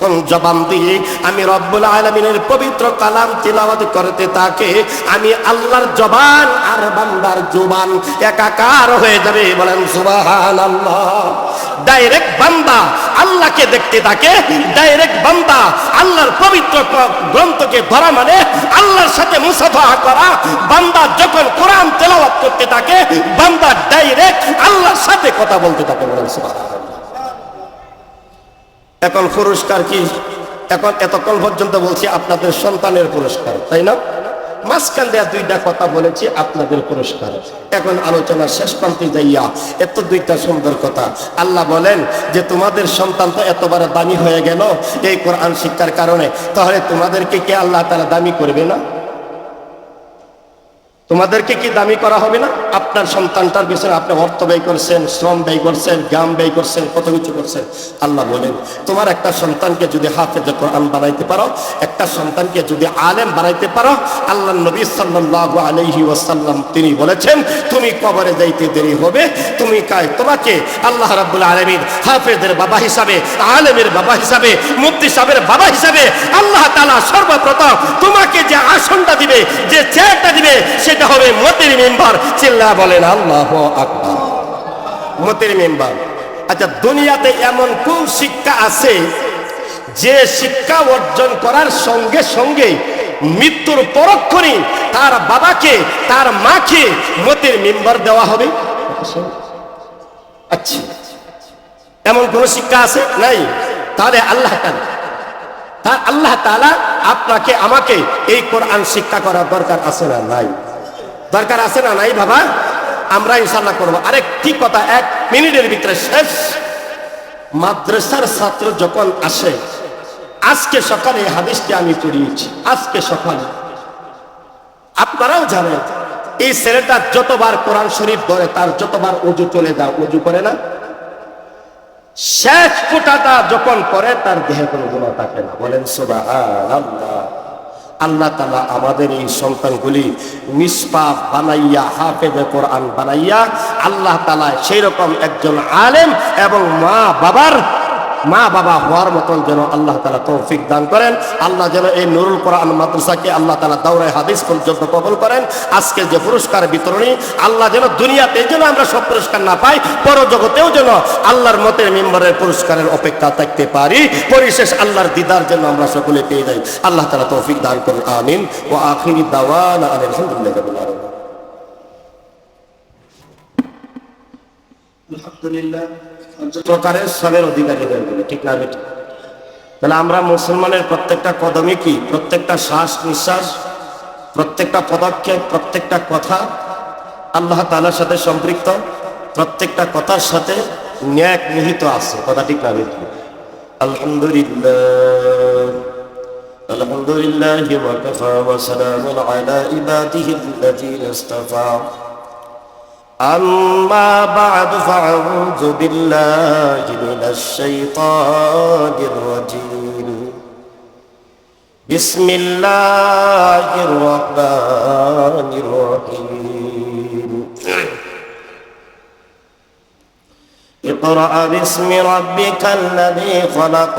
যখন জবান দিয়ে আমি রব্বুল আলামিনের পবিত্র কালাম তিলাওয়াত করতে থাকে, আমি আল্লাহর জবান আর বান্দার জবান একাকার হয়ে যাবে। বলেন সুবহানাল্লাহ। ডাইরেক্ট বান্দা আল্লাহকে দেখতে থাকে, ডাইরেক্ট বান্দা আল্লাহর পবিত্র গ্রন্থকে ধরা মানে আল্লাহর সাথে মুসাফাহা করা। বান্দা যখন কোরআন তেলাওয়াত করতে থাকে, বান্দা ডাইরেক্ট আল্লাহর সাথে কথা বলতে থাকে। বলেন সুবহানাল্লাহ। এখন পুরস্কার কি? এখন এতক্ষণ পর্যন্ত বলছি আপনাদের সন্তানের পুরস্কার, তাই না? মাঝখান দিয়ে দুইটা কথা বলেছি আপনাদের পুরস্কার। এখন আলোচনার শেষ প্রান্তে যাইয়া এত দুইটা সুন্দর কথা। আল্লাহ বলেন যে তোমাদের সন্তান তো এতবার দামি হয়ে গেল এই কোরআন শিক্ষার কারণে, তাহলে তোমাদেরকে কি আল্লাহ তাআলা দামি করবে না? তোমাদেরকে কি দামি করা হবে না? আপনার সন্তানটার পিছনে আপনি অর্থ ব্যয় করছেন, শ্রম ব্যয় করছেন, জ্ঞান ব্যয় করছেন, কত কিছু করছেন। আল্লাহ বলেন তোমার একটা সন্তানকে যদি হাফেজে কোরআন বানাইতে পারো, একটা সন্তানকে যদি আলেম বানাইতে পারো, আল্লাহ নবী সাল্লাল্লাহু আলাইহি ওয়াসাল্লাম তিনি বলেছেন তুমি কবরে যাইতে দেরি হবে, তোমাকে আল্লাহ রাব্বুল আলামিন হাফেজের বাবা হিসাবে, আলেমের বাবা হিসাবে, মুফতি সাহেবের বাবা হিসাবে আল্লাহ তাআলা সর্বপ্রথম তোমাকে যে আসনটা দিবে, যে চেয়ারটা দিবে, সেটা হবে মতের মেম্বার। চিল্লা বলেন আল্লাহু আকবার। মতের মেম্বার। আচ্ছা, দুনিয়াতে এমন কোন শিক্ষা আছে যে শিক্ষা অর্জন করার সঙ্গে সঙ্গে মৃত্যুর পরক্ষণে তার বাবাকে, তার মাকে মতের মেম্বার দেওয়া হবে? আচ্ছা, এমন কোন শিক্ষা আছে? নাই। তাহলে আল্লাহ তাআলা আপনাকে আমাকে এই কোরআন শিক্ষা করার দরকার আছে না নাই? দরকার আছে না নাই বাবা? আমরা ইনশাআল্লাহ করবো। আরেকটি কথা 1 মিনিটের ভিতরে শেষ। মাদ্রাসার ছাত্র যখন আসে, আজকে সকালে এই হাদিসটি আমি পড়িয়েছি, আজকে সকালে আপনারাও জানেন এই ছেলেটা যতবার কোরআন শরীফ ধরে তার যতবার ওযু চলে যায়, ওযু করে না, শেষ ফোঁটাটা যখন করে তার দেহে কোনো গুনাহ থাকে না। বলেন সুবহানাল্লাহ। আল্লাহ তাআলা আমাদের এই সন্তানগুলি নিষ্পাপ বানাইয়া, হাফেজে কোরআন বানাইয়া আল্লাহ তাআলা সেই রকম একজন আলেম এবং মা বাবা হওয়ার মতন যেন আল্লাহ তাআলা তৌফিক দান করেন। আল্লাহ যেন এই নুরুল কোরআন মাদ্রাসাকে আল্লাহ তাআলা দাওরায়ে হাদিস পর্যন্ত কবুল করেন। আজকে যে পুরস্কার বিতরণী, আল্লাহ যেন দুনিয়াতে যেন আমরা সব পুরস্কার না পাই, পরজগতেও যেন আল্লাহর মতের মেম্বারের পুরস্কারের অপেক্ষা থাকতে পারি। পরিশেষ আল্লাহর দিদার যেন আমরা সকলে পেয়ে যাই। আল্লাহ তাআলা তৌফিক দান করুন। আমিন। ওয়া আখিরি দাওয়ানা আলহামদুলিল্লাহি রাব্বিল আলামিন। আলহামদুলিল্লাহ। প্রকারের সবের অধিকারী হয়ে গেল, ঠিক না বেটি? তাহলে আমরা মুসলমানের প্রত্যেকটা কদমে কি, প্রত্যেকটা শ্বাস নিঃশ্বাস, প্রত্যেকটা পদক্ষেপ, প্রত্যেকটা কথা আল্লাহ তাআলার সাথে সম্পৃক্ত, প্রত্যেকটা কথার সাথে ন্যাক নিহিত আছে, কথা ঠিক না বেটি? আলহামদুলিল্লাহ। আলহামদুলিল্লাহি ওয়া কাফা ওয়া সালামুন আলা ইবাদিহিল্লাযীনা ইসতাফা। أما بعد فأعوذ بالله من الشيطان الرجيم. بسم الله الرحمن الرحيم. اقرأ باسم ربك الذي خلق،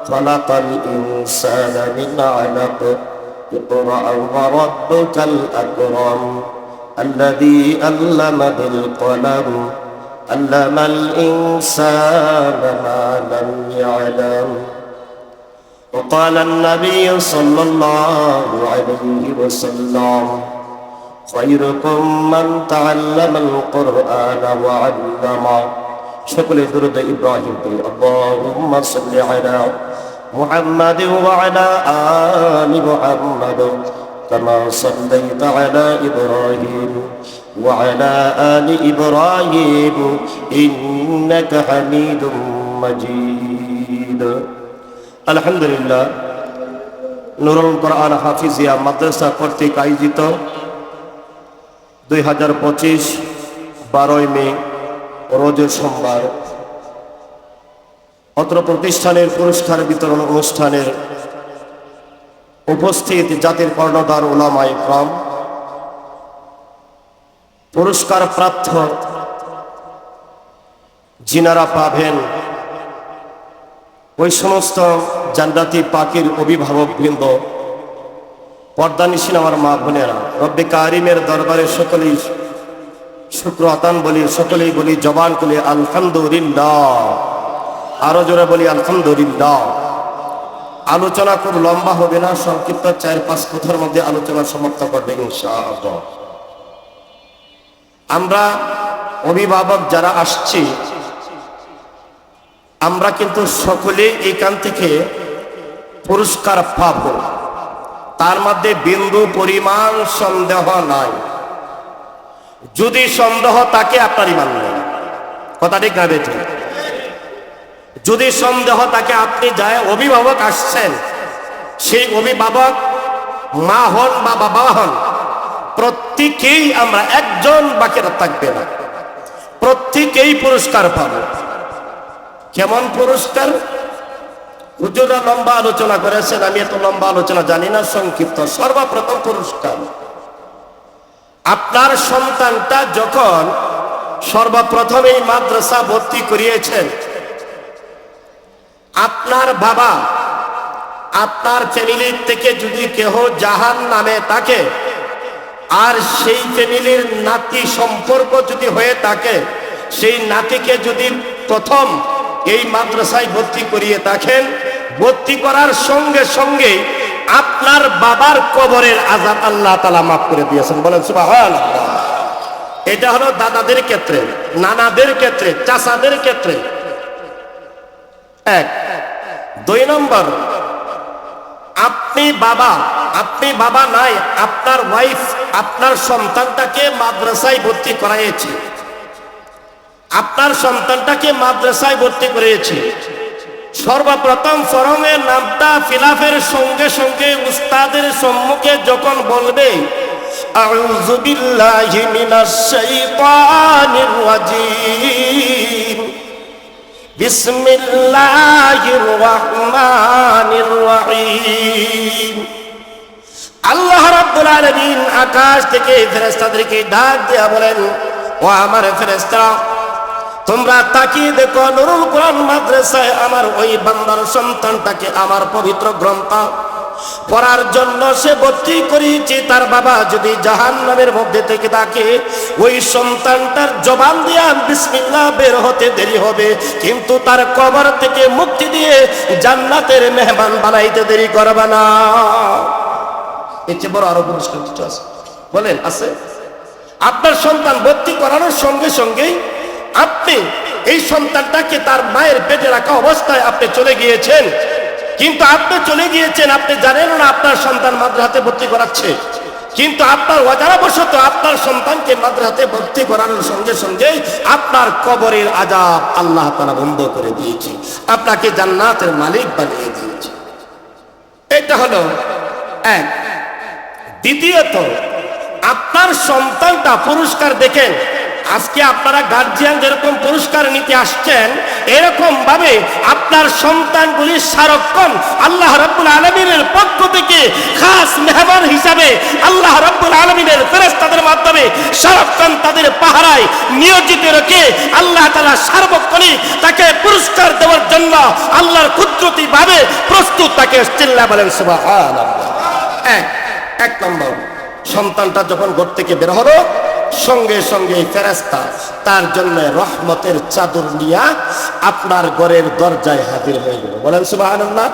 خلق الإنسان من علق. اقرأ وربك الأكرم الذي علم بالقلم، علم الإنسان ما لم يعلم. وقال النبي صلى الله عليه وسلم خيركم من تعلم القرآن وعلمه. সকলে দুরূদ ইব্রাহিম পড়ি। আল্লাহুম্মা সাল্লি আলা মুহাম্মাদিন ওয়া আলা আলি মুহাম্মাদ كما صليت على إبراهيم وعلى آل إبراهيم إنك حميد مجيد. الحمد لله. নুরুল কোরআন হাফিজিয়া মাদ্রাসা কর্তৃক আয়োজিত 2025 12 মে রোজ সোমবার অত্র প্রতিষ্ঠানের পুরস্কার বিতরণ অনুষ্ঠানের উপস্থিত জাতির কর্ণধার উলামায়ে ইকরাম, পুরস্কার প্রাপ্ত যিনারা পাবেন ওই সমস্ত জান্নাতি পাখির অভিভাবক বৃন্দ, পর্দানিশীন আমার মা বোনেরা, রব্বে কারিমের দরবারে সকলেই শুকর আতান বলি, সকলেই বলি জবান খুলে আলহামদুলিল্লাহ, আরো জোরে বলি আলহামদুলিল্লাহ। আলোচনা খুব লম্বা হবে না, সংক্ষিপ্ত 4-5 কথার মধ্যে আলোচনা সমাপ্ত করবে ইনশাআল্লাহ। আমরা অভিভাবক যারা আসছি, আমরা কিন্তু সকলে এখান থেকে পুরস্কার পাব, তার মধ্যে বিন্দু পরিমাণ সন্দেহ নাই। যদি সন্দেহ থাকে আপনার ইমান নেই, কথা ঠিক না বেঠিক? যদি সন্দেহ থাকে, আপনি যায় অভিভাবক আসছেন, সেই অভিভাবক মা হন বা বাবা হন, প্রত্যেকেই আমরা, একজন বাকি থাকবে না, প্রত্যেকেই পুরস্কার পাবো। কেমন পুরস্কার? হুজুররা লম্বা আলোচনা করেছেন, আমি এত লম্বা আলোচনা জানি না, সংক্ষিপ্ত। সর্বপ্রথম পুরস্কার, আপনার সন্তানটা যখন সর্বপ্রথম এই মাদ্রাসা ভর্তি করিয়েছেন, আপনার বাবা, আপনার ফ্যামিলির থেকে যদি কেহ জাহান্নামে থাকে, আর সেই ফ্যামিলির নাতি সম্পর্ক যদি হয়ে থাকে, সেই নাতিকে যদি প্রথম এই মাদ্রাসায় ভর্তি করিয়ে থাকেন, ভর্তি করার সঙ্গে সঙ্গে আপনার বাবার কবরের আযাব আল্লাহ তাআলা মাফ করে দিয়েছেন, বলেন সুবহানাল্লাহ। এটা হলো দাদাদের ক্ষেত্রে, নানাদের ক্ষেত্রে, চাচাদের ক্ষেত্রে। এক। 2 নম্বর, আপনি বাবা নাই, আপনার ওয়াইফ আপনার সন্তানটাকে মাদ্রাসায় ভর্তি করাইয়েছে, আপনার সন্তানটাকে মাদ্রাসায় ভর্তি করিয়েছে। সর্বপ্রথম ফরমের নামটা ফিলাফের সঙ্গে সঙ্গে উস্তাদের সম্মুখে যখন বলবে, আউযু বিল্লাহি মিনাশ শাইতানির রাজীম, বিসমিল্লাহির রহমানির রহিম। আল্লাহ রাব্বুল আলামিন আকাশ থেকে ফেরেশতাদেরকে ডাক দিয়া বলেন, ও আমার ফেরেশতারা, তোমরা তাকিয়ে দেখো, নুরুল কোরআন মাদ্রাসায় আমার ওই বান্দার সন্তানটাকে আমার পবিত্র গ্রন্থ পড়ার জন্য সে ভর্তি করিয়েছে। তার বাবা যদি জাহান্নামের মধ্যে থেকে থাকে, ওই সন্তানটার জবান দিয়া বিসমিল্লাহ বের হতে দেরি হবে, কিন্তু তার কবর থেকে মুক্তি দিয়ে জান্নাতের মেহমান বানাইতে দেরি করবে না। এর চেয়ে বড় আরো পুরস্কার কিছু আছে? বলেন, আছে? আপনার সন্তান ভর্তি করানোর সঙ্গে সঙ্গেই আপনি এই সন্তানটাকে তার মায়ের পেটে রাখা অবস্থায় আপনি চলে গিয়েছেন, কিন্তু আপনি চলে গিয়েছেন, আপনি জানেন না আপনার সন্তান মাদ্রাসাতে ভর্তি করাচ্ছে, কিন্তু আপনার অজানাবশত আপনার সন্তানকে মাদ্রাসাতে ভর্তি করানোর সঙ্গে সঙ্গে আপনার কবরের আযাব আল্লাহ তাআলা বন্ধ করে দিয়েছে, আপনাকে জান্নাতের মালিক বানিয়ে দিয়েছে। এটা হলো এক। দ্বিতীয়ত, আপনার সন্তানটা পুরস্কার দেখেন, আজকে আপনারা গার্জিয়ান যেরকম পুরস্কার নিতে আসছেন, এরকম ভাবে আপনার সন্তানগুলি সারাক্ষণ আল্লাহ রাব্বুল আলামিনের পক্ষ থেকে খাস মেহমান হিসাবে আল্লাহ রাব্বুল আলামিনের ফেরেশতাদের মাধ্যমে সারাক্ষণ তাদের পাহারায় নিয়োজিত রেখে আল্লাহ তাআলা সার্বক্ষণিক তাকে পুরস্কার দেওয়ার জন্য আল্লাহর কুদরতি ভাবে প্রস্তুত। তাকে চিল্লা বলেন সুবহানাল্লাহ। এক নম্বর, সন্তানটা যখন ঘর থেকে বের হলো, সঙ্গে সঙ্গে ফেরেশতা তার জন্য রহমতের চাদর নিয়ে আপনার ঘরের দরজায় হাজির হয়ে গেল। বলেন সুবহানাল্লাহ।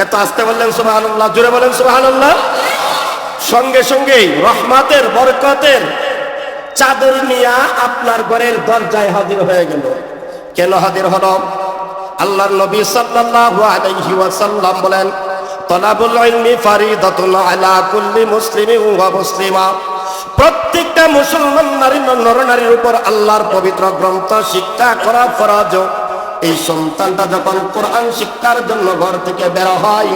এত আস্তে বললেন সুবহানাল্লাহ, জোরে বলেন সুবহানাল্লাহ। সঙ্গে সঙ্গেই রহমতের বরকতের চাদর নিয়ে আপনার ঘরের দরজায় হাজির হয়ে গেল। কেন হাজির হলো? আল্লাহর নবী সাল্লাল্লাহু আলাইহি ওয়াসাল্লাম বলেন, তলাবুল ইলমি ফারিদাতুন আলা কুল্লি মুসলিমিন ওয়া মুসলিমা। প্রত্যেকটা মুসলমান নারী নরনারীর উপর আল্লাহর পবিত্র গ্রন্থ শিক্ষা করা ফরজ। এই সন্তানটা যখন কোরআন শিক্ষার জন্য ঘর থেকে বের হয়,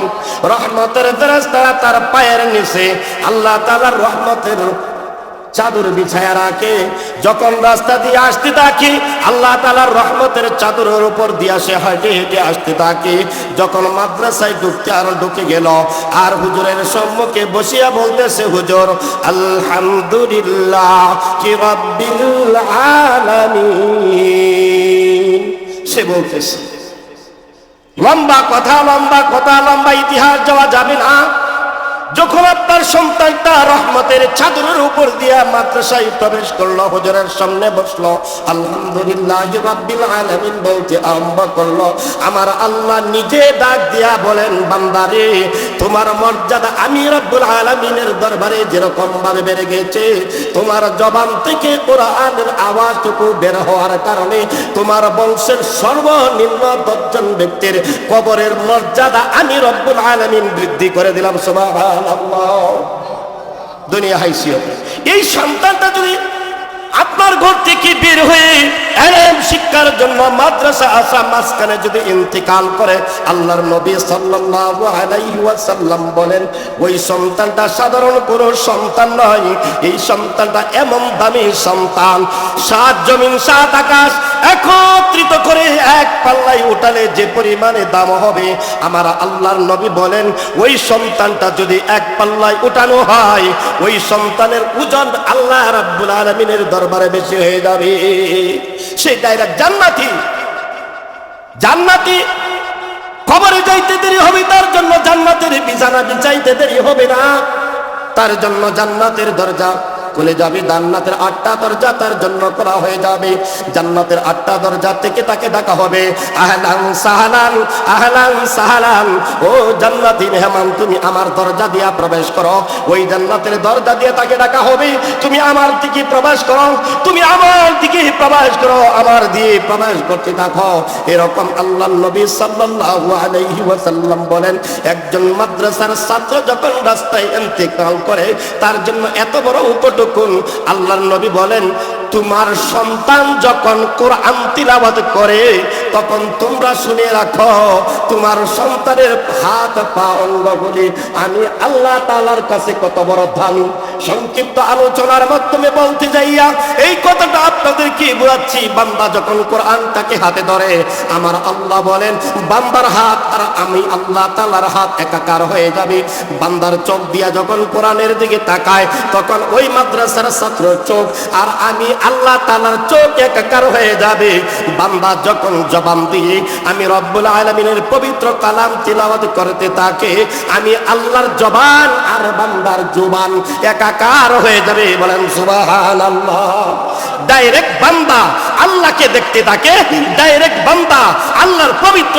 রহমতের ফেরেশতারা তার পায়ের নিচে আল্লাহ তাআলার রহমতের চাদর বিছায়া রাখে। যখন রাস্তা দিয়ে আসতে থাকি, আল্লাহ তাআলার রহমতের চাদরের উপর দিয়ে সে হেঁটে হেঁটে আসতে থাকে। যখন মাদ্রাসায় ঢুকে গেল, আর হুজুরের সম্মুখে বসিয়া বলতেছে, হুজুর আলহামদুলিল্লাহ কি রাব্বিল আলামিন। সে বলতেছে, লম্বা কথা লম্বা ইতিহাস যাওয়া যাবে না। যখন আপনার সন্তানটা রহমতের চাদরের উপর দিয়া মাদ্রাসায় প্রবেশ করলো, হুজুরের সামনে বসলো, আলহামদুলিল্লাহি রাব্বিল আলামিন বলতে আরম্ভ করলো, আমার আল্লাহ নিজে ডাক দিয়া বলেন, বান্দারে তোমার মর্যাদা আমি রব্বুল আলামিনের দরবারে যেরকম ভাবে বেড়ে গেছে, তোমার জবান থেকে কোরআনের আওয়াজটুকু বের হওয়ার কারণে তোমার বংশের সর্বনিম্ন 10 জন ব্যক্তির কবরের মর্যাদা আমি রব্বুল আলামিন বৃদ্ধি করে দিলাম। সুবহানাল্লাহ। দুনিয়া হাইসিয়ত এই সন্তানটা যদি আপনার ঘর থেকে বের হয়ে ইলম শিক্ষার জন্য মাদ্রাসা আসা মাঝখানে যদি ইন্তেকাল করে, আল্লাহর নবী সাল্লাল্লাহু আলাইহি ওয়াসাল্লাম বলেন, ওই সন্তানটা সাধারণ কোনো সন্তান নয়, এই সন্তানটা এমন দামি সন্তান, 7 জমিন 7 আকাশ একত্রিত করে এক পাল্লায় উঠালে যে পরিমাণে দাম হবে, আমার আল্লাহর নবী বলেন ওই সন্তানটা যদি এক পাল্লায় উঠানো হয়, ওই সন্তানের ওজন আল্লাহ রাব্বুল আলামিনের দরবারে বেশি হয়ে যাবে। সেই ডাইরেক্ট জান্নাতি কবরে যাইতে দেরি হবে, তার জন্য জান্নাতের বিছানা বিছাইতে দেরি হবে না, তার জন্য জান্নাতের দরজা খুলে যাবে। জান্নাতের 8টা দরজা তার জন্য করা হয়ে যাবে। জান্নাতের 8টা দরজা থেকে তাকে ডাকা হবে, আহলান সাহলান আহলান সাহলান, ও জান্নাতি মেহমান তুমি আমার দরজা দিয়া প্রবেশ করো। ওই জান্নাতের দরজা দিয়ে তাকে ডাকা হবে, তুমি আমার দিকে প্রবেশ করো, তুমি আমার দিকে প্রবেশ করো, আমার দিয়ে প্রবেশ করতে থাকো। এরকম আল্লাহর নবী সাল্লাল্লাহু আলাইহি ওয়াসাল্লাম বলেন, একজন মাদ্রাসার ছাত্র যখন রাস্তায় ইন্তেকাল করে, তার জন্য এত বড় উপটুকুন আল্লাহর নবী বলেন, তোমার সন্তান যখন কোরআন তিলাওয়াত করে তখন তোমরা শুনে রাখো, তোমার সন্তানের হাত পা অঙ্গগুলি আমি আল্লাহ তাআলার কাছে কত বড় দামি। সংক্ষিপ্ত আলোচনার মাধ্যমে বলতে যাইয়া এই কথাটা আপনাদেরকে বোঝাচ্ছি, বান্দা যখন কোরআনটাকে হাতে ধরে, আমার আল্লাহ বলেন বান্দার হাত আর আমি আল্লাহ তাআলার হাত একাকার হয়ে যাবে। বান্দার চোখ দিয়া যখন কোরআনের দিকে তাকায়, তখন ওই মাদ্রাসার ছাত্র চোখ আর আমি আল্লাহ তাআলার চোখ একাকার হয়ে যাবে। বান্দা যখন জবান দিয়ে আমি রব্বুল আলামিনের পবিত্র কালাম তিলাওয়াত করতে থাকে, আমি আল্লাহর জবান আর বান্দার জবান একাকার হয়ে যাবে। বলেন সুবহানাল্লাহ। ডাইরেক্ট বান্দা আল্লাহকে দেখতে থাকে, ডাইরেক্ট বান্দা আল্লাহর পবিত্র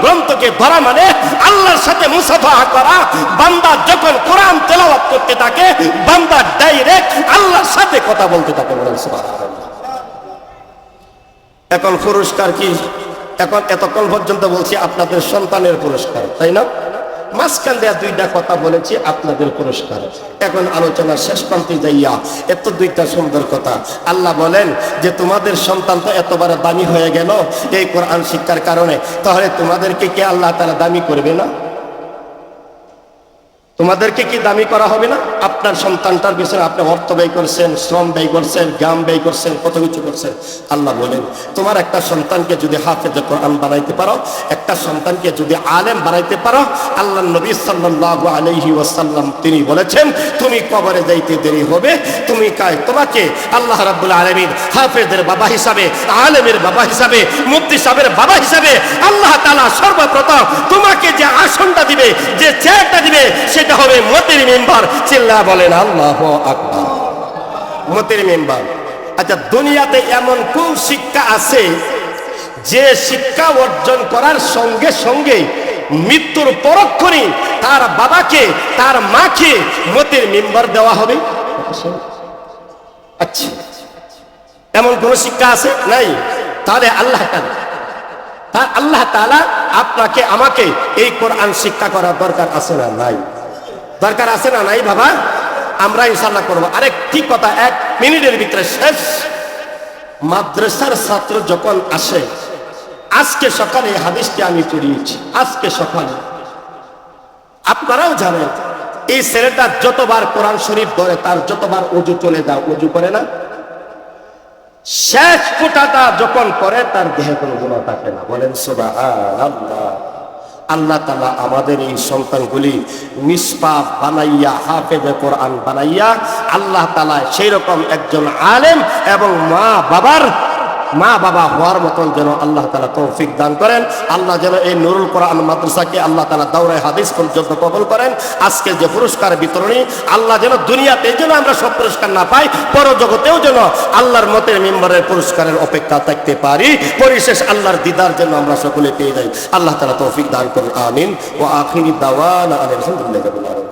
গ্রন্থকে ধরা মানে আল্লাহর সাথে মুসাফাহা করা। বান্দা যখন কোরআন তেলাওয়াত করতে থাকে, বান্দা ডাইরেক্ট আল্লাহর সাথে কথা বলতে থাকে। বলেন সুবহানাল্লাহ। এখন পুরস্কার কি? এখন এতক্ষণ পর্যন্ত বলছি আপনাদের সন্তানের পুরস্কার, তাই না? মাঝখান দেয়া 2টা কথা বলেছি আপনাদের পুরস্কার। এখন আলোচনা শেষ প্রান্তে যাইয়া এত 2টা সুন্দর কথা। আল্লাহ বলেন যে তোমাদের সন্তান তো এতবার দামি হয়ে গেল এই কোরআন শিক্ষার কারণে, তাহলে তোমাদেরকে কি আল্লাহ তাআলা দামি করবে না? তোমাদেরকে কি দামি করা হবে না? আপনার সন্তানটার পিছনে আপনি অর্থ ব্যয় করছেন, শ্রম ব্যয় করছেন, জ্ঞান ব্যয় করছেন, কত কিছু করছেন। আল্লাহ বলেন তোমার একটা সন্তানকে যদি হাফেজে কোরআন বানাইতে পারো, একটা সন্তানকে যদি আলেম বানাইতে পারো, আল্লাহ নবী সাল্লাল্লাহু আলাইহি ওয়াসাল্লাম তিনি বলেছেন তুমি কবরে যাইতে দেরি হবে, তোমাকে আল্লাহ রাব্বুল আলামিন হাফেজের বাবা হিসাবে, আলেমের বাবা হিসাবে, মুফতি সাহেবের বাবা হিসাবে আল্লাহ তাআলা সর্বপ্রথম তোমাকে যে আসনটা দিবে, যে চেয়ারটা দিবে, সেটা হবে মতের মেম্বার। চিল্লা বলেন আল্লাহু আকবার। মতের মেম্বার। আচ্ছা, দুনিয়াতে এমন কোন শিক্ষা আছে যে শিক্ষা অর্জন করার সঙ্গে সঙ্গে মৃত্যুর পরক্ষণে তার বাবাকে, তার মাকে মতের মেম্বার দেওয়া হবে? আচ্ছা, এমন কোন শিক্ষা আছে? নাই। তাহলে আল্লাহ তাআলা আপনাকে আমাকে এই কোরআন শিক্ষা করার দরকার আছে না নাই? দরকার আছে না নাই বাবা? আমরা ইনশাআল্লাহ করবো। আরেক ঠিক কথা, 1 মিনিটের ভিতরে শেষ। মাদ্রাসার ছাত্র যখন আসে, আজকে সকালে এই হাদিসটি আমি পড়িয়েছি, আজকে সকালে আপনারাও জানেন এই ছেলেটা যতবার কোরআন শরীফ ধরে তার যতবার ওযু চলে যায়, ওযু করে না, শেষ ফোঁটাটা যখন করে তার দেহে কোনো গুনাহ থাকে না। বলেন সুবহানাল্লাহ। আল্লাহ তাআলা আমাদের এই সন্তানগুলি নিষ্পাপ বানাইয়া, হাফেজে কোরআন বানাইয়া, আল্লাহ তাআলা সেই রকম একজন আলেম এবং মা বাবার মা বাবা হওয়ার মতন যেন আল্লাহ তাআলা তৌফিক দান করেন। আল্লাহ যেন এই নুরুল কোরআন মাদ্রাসাকে আল্লাহ তাআলা দাওরায়ে হাদিস পর্যন্ত কবুল করেন। আজকে যে পুরস্কার বিতরণী, আল্লাহ যেন দুনিয়াতে যেন আমরা সব পুরস্কার না পাই, পরজগতেও যেন আল্লাহর মতের মিম্বরের পুরস্কারের অপেক্ষা থাকতে পারি, পরিশেষ আল্লাহর দিদার যেন আমরা সকলে পেয়ে যাই। আল্লাহ তাআলা তৌফিক দান করুন, আমিন। ওয়া আখিরি দাওয়ানা আলহামদুলিল্লাহি রাব্বিল আলামিন।